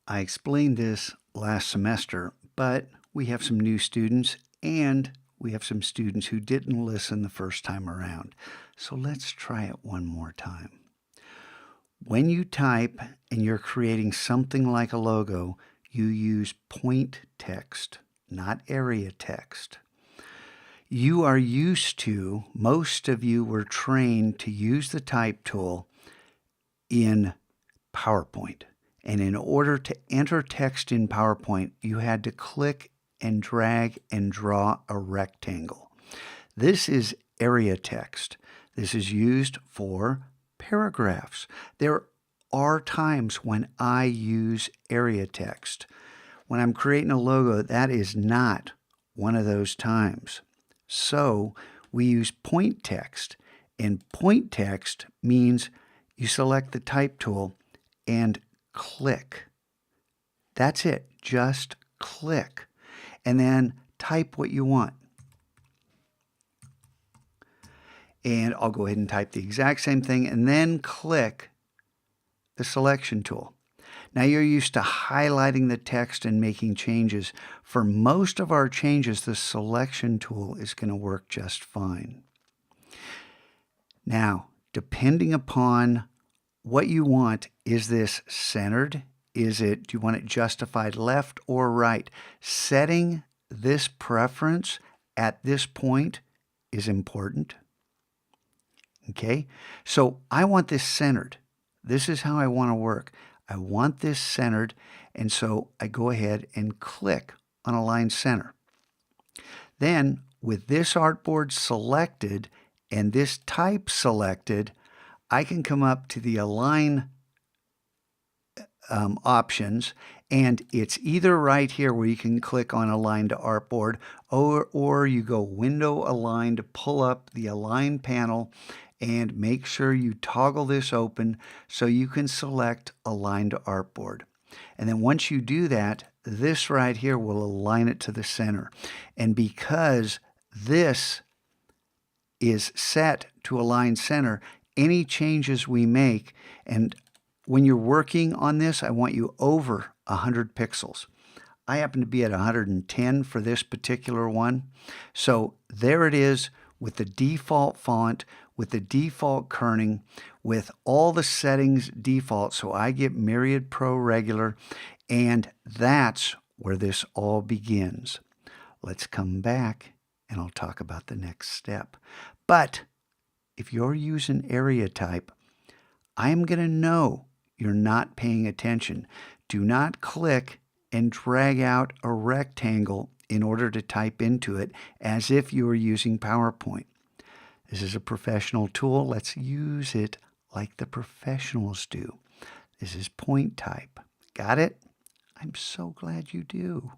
I explained this last semester, but we have some new students and we have some students who didn't listen the first time around. So let's try it one more time. When you type and you're creating something like a logo, you use point text, not area text. You are used to, most of you were trained to use the type tool in PowerPoint. And in order to enter text in PowerPoint, you had to click and drag and draw a rectangle. This is area text. This is used for paragraphs. There are times when I use area text. When I'm creating a logo, that is not one of those times. So we use point text, and point text means you select the type tool and click. That's it. Just click. And then type what you want. And I'll go ahead and type the exact same thing and then click the selection tool. Now you're used to highlighting the text and making changes. For most of our changes, the selection tool is going to work just fine. Now, depending upon what you want, is this centered? Do you want it justified left or right? Setting this preference at this point is important. Okay, so I want this centered. This is how I want to work. I want this centered, and so I go ahead and click on Align Center. Then, with this artboard selected and this type selected, I can come up to the Align options, and it's either right here where you can click on Align to Artboard, or you go Window Align to pull up the Align panel and make sure you toggle this open so you can select Align to Artboard. And then once you do that, this right here will align it to the center. And because this is set to align center, any changes we make, and when you're working on this, I want you over 100 pixels. I happen to be at 110 for this particular one. So there it is with the default font, with the default kerning, with all the settings default. So I get Myriad Pro regular, and that's where this all begins. Let's come back and I'll talk about the next step. But if you're using area type, I'm going to know you're not paying attention. Do not click and drag out a rectangle in order to type into it as if you were using PowerPoint. This is a professional tool. Let's use it like the professionals do. This is point type. Got it? I'm so glad you do.